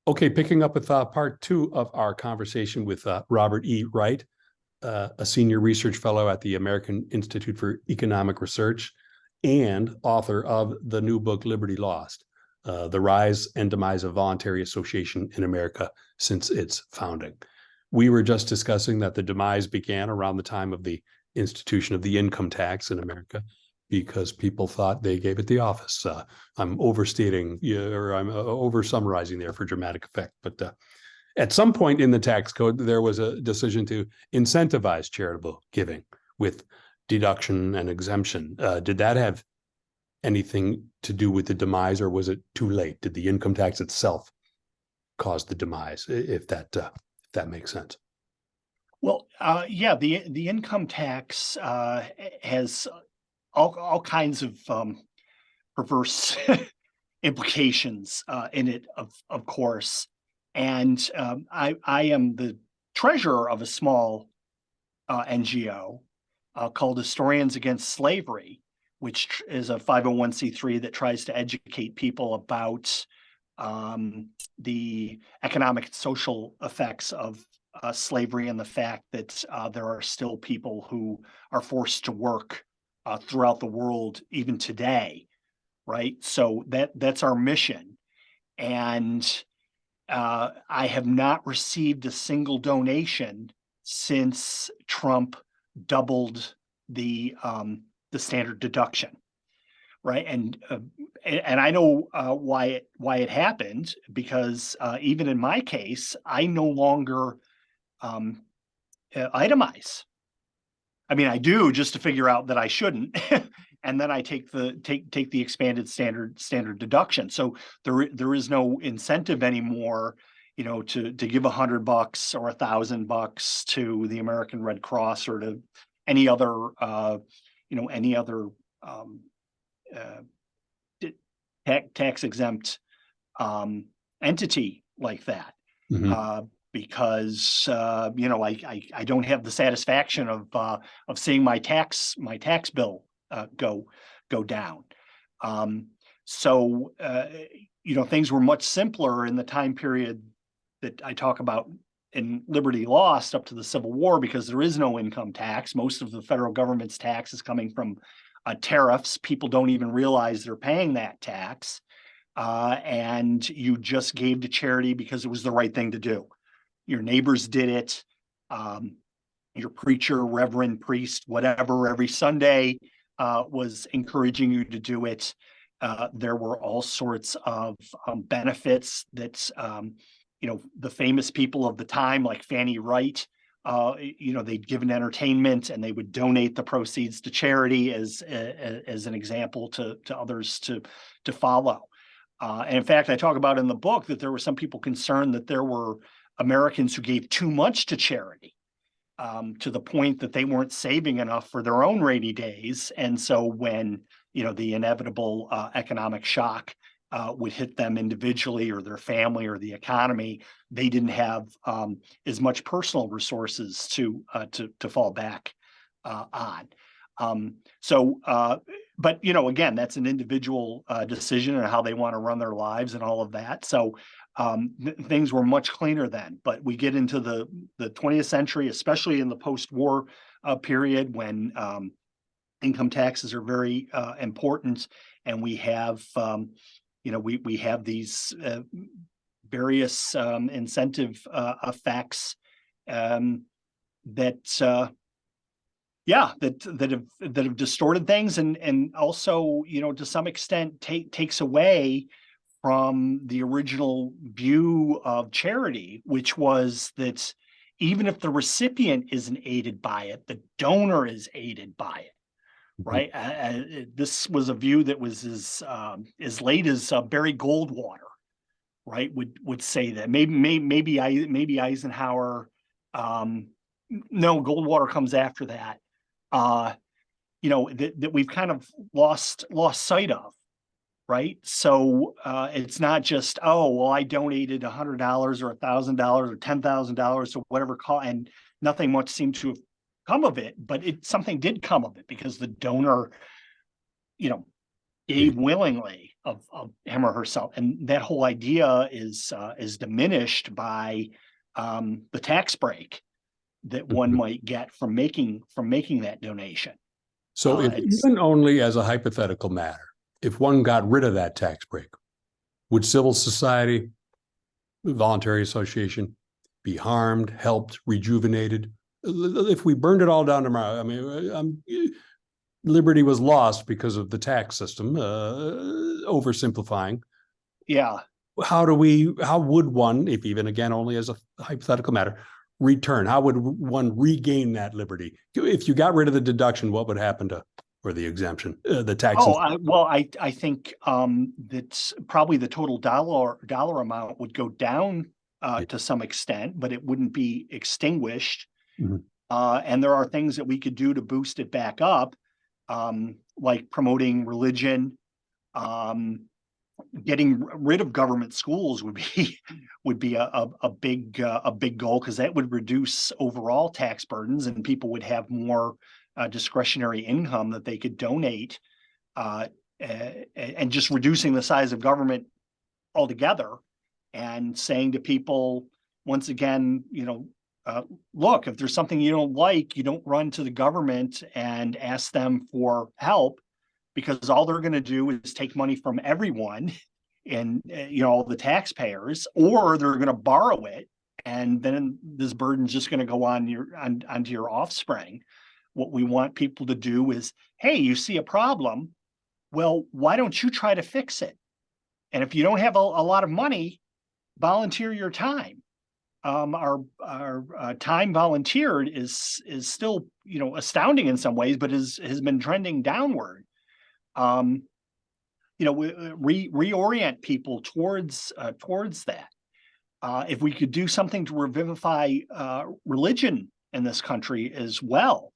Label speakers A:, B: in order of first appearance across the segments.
A: Okay, picking up with part two of our conversation with Robert E. Wright, a senior research fellow at the American Institute for Economic Research and author of the new book, Liberty Lost, The Rise and Demise of Voluntary Association in America Since Its Founding. We were just discussing that the demise began around the time of the institution of the income tax in America because people thought they gave it the office. I'm overstating or I'm over summarizing there for dramatic effect, but at some point in the tax code, there was a decision to incentivize charitable giving with deduction and exemption. Did that have anything to do with the demise, or was it too late? Did the income tax itself cause the demise, if that makes sense?
B: Well, yeah, the income tax has all kinds of perverse implications in it, of course. And I am the treasurer of a small NGO called Historians Against Slavery, which is a 501c3 that tries to educate people about the economic and social effects of slavery and the fact that there are still people who are forced to work throughout the world even today, right? So that's our mission. And I have not received a single donation since Trump doubled the standard deduction, right? And I know why it happened, because even in my case, I no longer itemize. I mean, I do, just to figure out that I shouldn't, and then I take the expanded standard deduction. So there is no incentive anymore, to give $100 or $1,000 to the American Red Cross or to any other tax exempt entity like that.
A: Mm-hmm.
B: Because I don't have the satisfaction of seeing my tax bill go down. So things were much simpler in the time period that I talk about in Liberty Lost up to the Civil War, because there is no income tax. Most of the federal government's tax is coming from tariffs. People don't even realize they're paying that tax, and you just gave to charity because it was the right thing to do. Your neighbors did it. Your preacher, reverend, priest, whatever, every Sunday was encouraging you to do it. There were all sorts of benefits that, the famous people of the time, like Fanny Wright, they'd give an entertainment and they would donate the proceeds to charity as an example to others to follow. And in fact, I talk about in the book that there were some people concerned that there were Americans who gave too much to charity, to the point that they weren't saving enough for their own rainy days. And so when, the inevitable economic shock would hit them individually or their family or the economy, they didn't have as much personal resources to fall back on. But again, that's an individual decision on how they want to run their lives and all of that. So things were much cleaner then. But we get into the 20th century, especially in the post-war period, when income taxes are very important, and we have we have these various incentive effects that have distorted things, and also to some extent takes away from the original view of charity, which was that even if the recipient isn't aided by it, the donor is aided by it. Right. This was a view that was as late as Barry Goldwater, right, would say that. Maybe Eisenhower. No, Goldwater comes after that. That we've kind of lost sight of. Right. So it's not just, oh, well, I donated $100 or $1,000 or $10,000 or whatever, and nothing much seemed to have come of it, but something did come of it because the donor, gave willingly of him or herself, and that whole idea is diminished by the tax break that one might get from making that donation.
A: So if even only as a hypothetical matter, if one got rid of that tax break, would civil society, voluntary association be harmed, helped, rejuvenated? If we burned it all down tomorrow, I mean, liberty was lost because of the tax system, oversimplifying.
B: Yeah.
A: How would one, if even again only as a hypothetical matter, return? How would one regain that liberty? If you got rid of the deduction, what would happen to, or the exemption, the tax?
B: I think that's probably the total dollar amount would go down to some extent, but it wouldn't be extinguished. And there are things that we could do to boost it back up, like promoting religion. Getting rid of government schools would be a big goal, because that would reduce overall tax burdens and people would have more discretionary income that they could donate, and just reducing the size of government altogether, and saying to people, once again, look, if there's something you don't like, you don't run to the government and ask them for help, because all they're going to do is take money from everyone and all the taxpayers, or they're going to borrow it, and then this burden's just going to go onto your offspring. What we want people to do is, hey, you see a problem, well, why don't you try to fix it? And if you don't have a lot of money, volunteer your time. Our time volunteered is still astounding in some ways, but has been trending downward. Reorient people towards that. If we could do something to revivify religion in this country as well,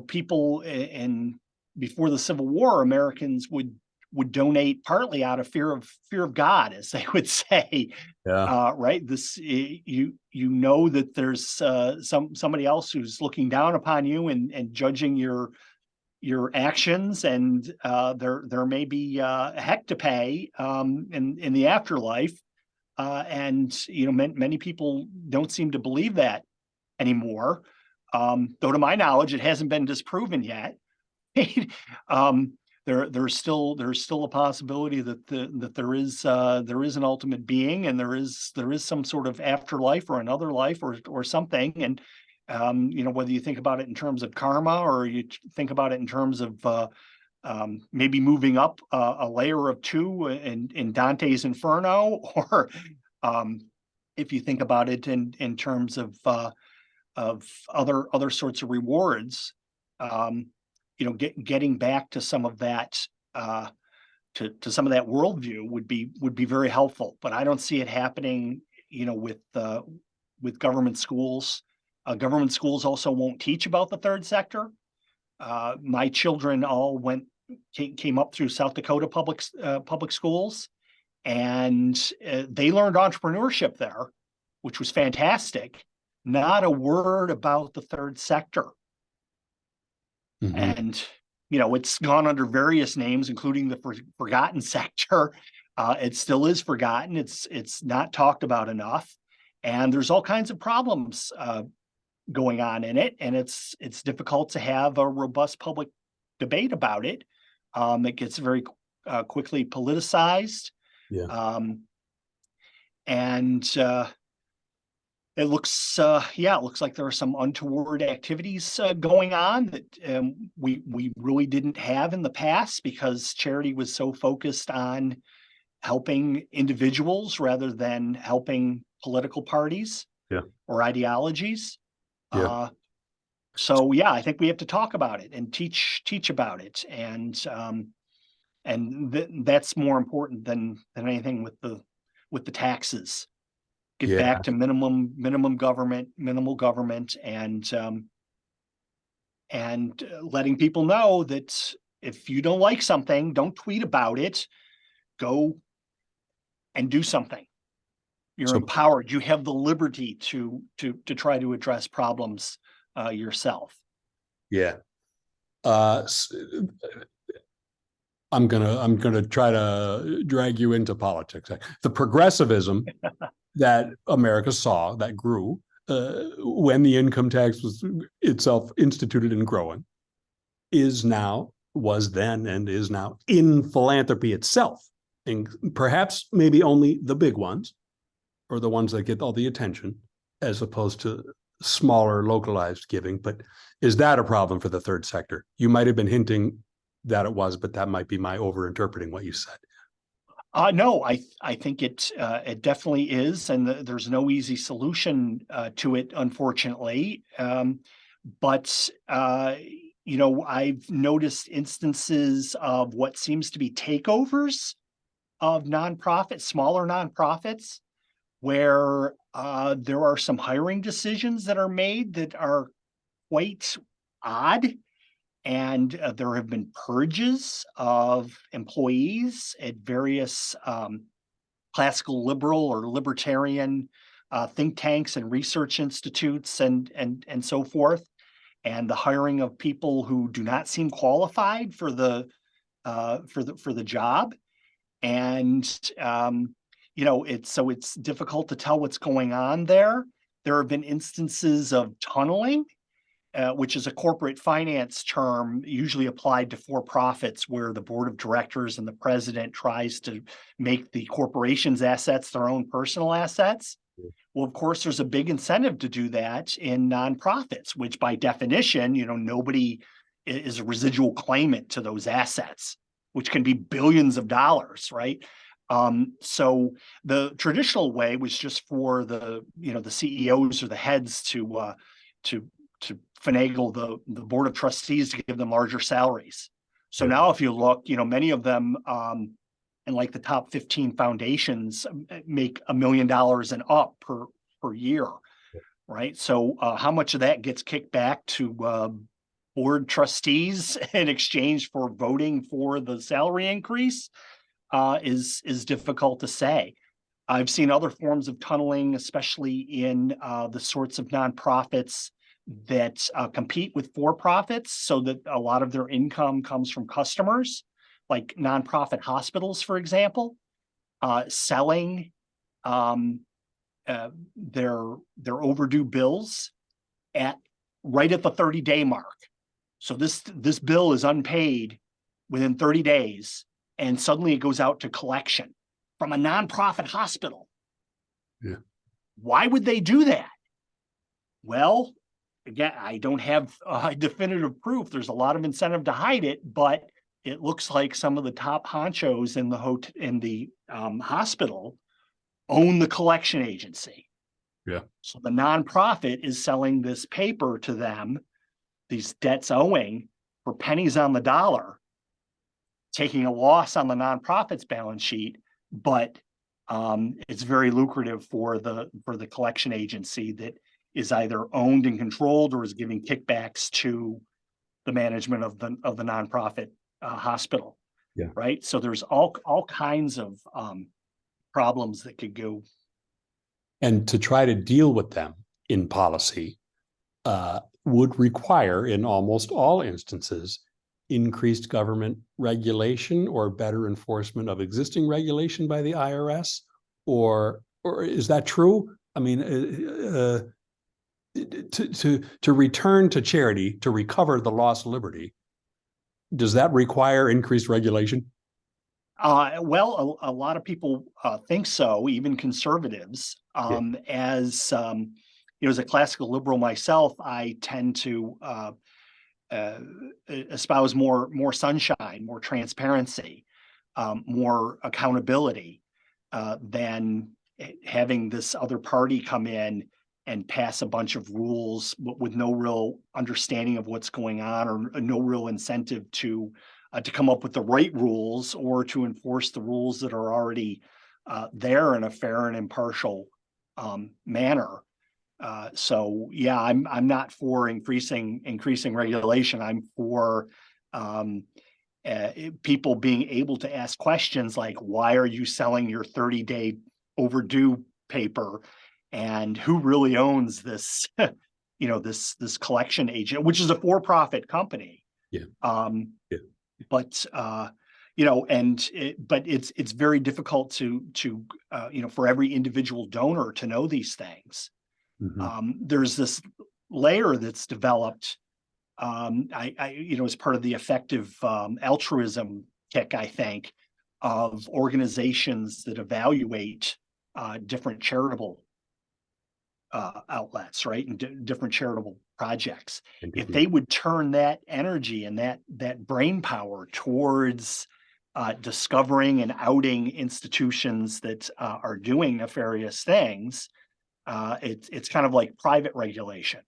B: people before the Civil War, Americans would donate partly out of fear of God, as they would say.
A: Yeah.
B: Right. This that there's somebody else who's looking down upon you and judging your actions, and there may be heck to pay in the afterlife, and many people don't seem to believe that anymore. Though to my knowledge, it hasn't been disproven yet. There's still a possibility that there is an ultimate being, and there is some sort of afterlife or another life or something. And whether you think about it in terms of karma, or you think about it in terms of maybe moving up a layer of two in Dante's Inferno, or if you think about it in terms of other sorts of rewards, getting back to some of that to some of that worldview would be very helpful. But I don't see it happening, with government schools. Government schools also won't teach about the third sector. My children all came up through South Dakota public schools, and they learned entrepreneurship there, which was fantastic. Not a word about the third sector. And it's gone under various names, including the forgotten sector. It still is forgotten. It's not talked about enough, and there's all kinds of problems going on in it, and it's difficult to have a robust public debate about it. It gets very quickly politicized.
A: Yeah.
B: And it looks like there are some untoward activities going on that we really didn't have in the past, because charity was so focused on helping individuals rather than helping political parties or ideologies. So I think we have to talk about it and teach about it, and that's more important than anything with the taxes. Get back to minimal government, and letting people know that if you don't like something, don't tweet about it. Go and do something. You're empowered. You have the liberty to try to address problems yourself.
A: Yeah. I'm gonna try to drag you into politics. The progressivism that America saw that grew when the income tax was itself instituted and growing was then and is now in philanthropy itself, and perhaps maybe only the big ones or the ones that get all the attention, as opposed to smaller localized giving. But is that a problem for the third sector? You might have been hinting that it was, but that might be my overinterpreting what you said.
B: No, I think it definitely is, and there's no easy solution to it, unfortunately. But I've noticed instances of what seems to be takeovers of nonprofits, smaller nonprofits, where there are some hiring decisions that are made that are quite odd. And there have been purges of employees at various classical liberal or libertarian think tanks and research institutes and so forth, and the hiring of people who do not seem qualified for the job. And it's difficult to tell what's going on there. There have been instances of tunneling, which is a corporate finance term usually applied to for-profits, where the board of directors and the president tries to make the corporation's assets their own personal assets. Well, of course, there's a big incentive to do that in nonprofits, which by definition, nobody is a residual claimant to those assets, which can be billions of dollars, right? So the traditional way was just for the CEOs or the heads to finagle the board of trustees to give them larger salaries. So now if you look, many of them and like the top 15 foundations make $1 million and up per year, right? So how much of that gets kicked back to board trustees in exchange for voting for the salary increase is difficult to say. I've seen other forms of tunneling, especially in the sorts of nonprofits that compete with for-profits, so that a lot of their income comes from customers, like nonprofit hospitals, for example, selling their overdue bills right at the 30-day mark. So this bill is unpaid within 30 days, and suddenly it goes out to collection from a nonprofit hospital.
A: Yeah.
B: Why would they do that? Well, again, I don't have definitive proof. There's a lot of incentive to hide it, but it looks like some of the top honchos in the hospital own the collection agency.
A: Yeah.
B: So the nonprofit is selling this paper to them, these debts owing, for pennies on the dollar, taking a loss on the nonprofit's balance sheet, but it's very lucrative for the collection agency that is either owned and controlled or is giving kickbacks to the management of the nonprofit hospital.
A: Yeah.
B: Right. So there's all kinds of problems that could go.
A: And to try to deal with them in policy would require, in almost all instances, increased government regulation or better enforcement of existing regulation by the IRS, or is that true? I mean, to return to charity, to recover the lost liberty, does that require increased regulation?
B: Well, a lot of people think so, even conservatives. As as a classical liberal myself, I tend to espouse more sunshine, more transparency, more accountability than having this other party come in and pass a bunch of rules with no real understanding of what's going on, or no real incentive to come up with the right rules or to enforce the rules that are already there in a fair and impartial manner. So yeah, I'm not for increasing regulation. I'm for people being able to ask questions like, why are you selling your 30-day overdue paper, and who really owns this this collection agent, which is a for-profit company.
A: Yeah.
B: But but it's very difficult to for every individual donor to know these things. There's this layer that's developed, as part of the effective altruism kick, I think, of organizations that evaluate different charitable outlets, right, and different charitable projects. If they would turn that energy and that brain power towards discovering and outing institutions that are doing nefarious things, it's kind of like private regulation,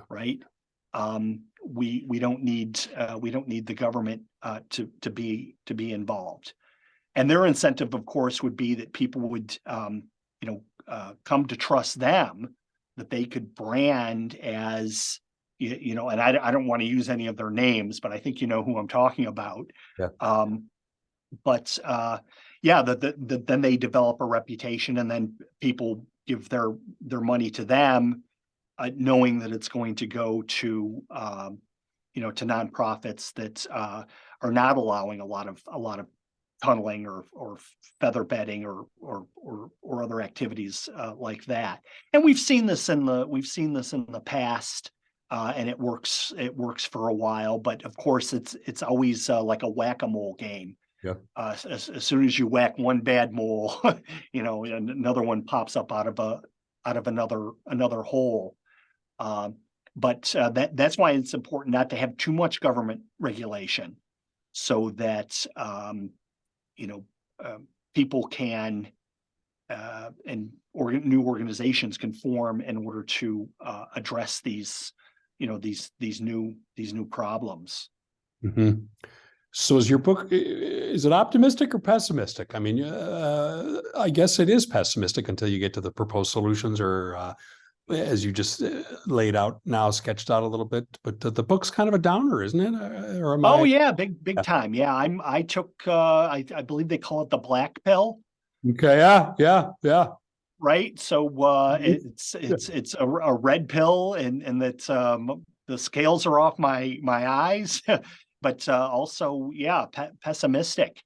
B: right? We don't need the government to be involved, and their incentive, of course, would be that people would come to trust them, that they could brand as and I don't want to use any of their names, but I think you know who I'm talking about. Then they develop a reputation, and then people give their money to them, knowing that it's going to go to to nonprofits that are not allowing a lot of tunneling or feather bedding or other activities like that. And we've seen this in the past, and it works for a while. But of course, it's always like a whack-a-mole game. As soon as you whack one bad mole, another one pops up out of another hole. But that's why it's important not to have too much government regulation, so that people can new organizations can form in order to address these new problems.
A: So is your book, is it optimistic or pessimistic? I mean, I guess it is pessimistic until you get to the proposed solutions, or as you just laid out now, sketched out a little bit, but the book's kind of a downer, isn't it? Or am I?
B: Yeah, big time. Yeah, I took I believe they call it the black pill.
A: Okay, yeah.
B: Right. So it's a red pill, and that the scales are off my eyes, but also, pessimistic.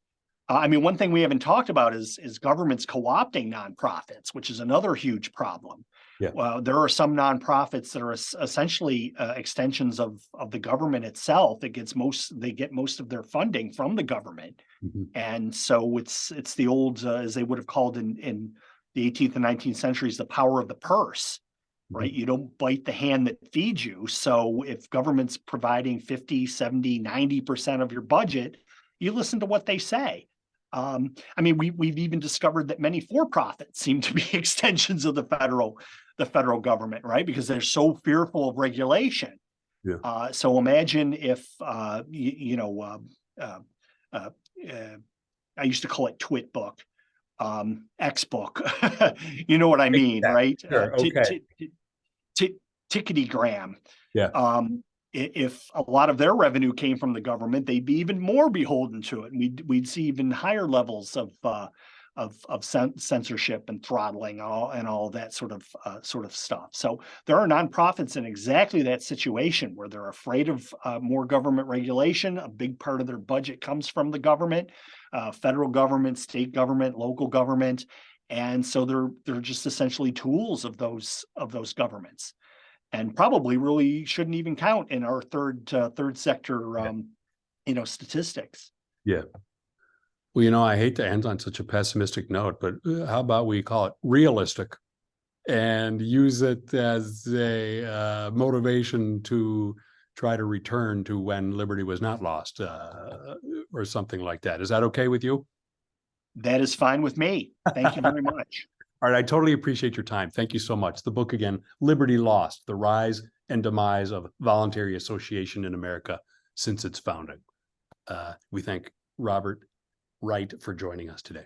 B: I mean, one thing we haven't talked about is governments co-opting nonprofits, which is another huge problem. There are some nonprofits that are essentially extensions of the government itself. They get most of their funding from the government, and so it's the old, as they would have called in the 18th and 19th centuries, the power of the purse. Right? You don't bite the hand that feeds you. So if government's providing 50, 70, 90% of your budget, you listen to what they say. I mean, we've even discovered that many for-profits seem to be extensions of the federal government, right? Because they're so fearful of regulation. So imagine if, I used to call it Twit Book, X Book, you know what I mean, right?
A: Sure. Okay.
B: Tickety-gram. If a lot of their revenue came from the government, they'd be even more beholden to it, and we'd see even higher levels of censorship and throttling and all that sort of stuff. So there are nonprofits in exactly that situation, where they're afraid of more government regulation. A big part of their budget comes from the government, federal government, state government, local government, and so they're just essentially tools of those governments, and probably really shouldn't even count in our third sector statistics.
A: Well, I hate to end on such a pessimistic note, but how about we call it realistic and use it as a motivation to try to return to when liberty was not lost, or something like that. Is that okay with you?
B: That is fine with me. Thank you very much.
A: All right, I totally appreciate your time. Thank you so much. The book again, Liberty Lost: The Rise and Demise of Voluntary Association in America Since Its Founding. We thank Robert Wright for joining us today.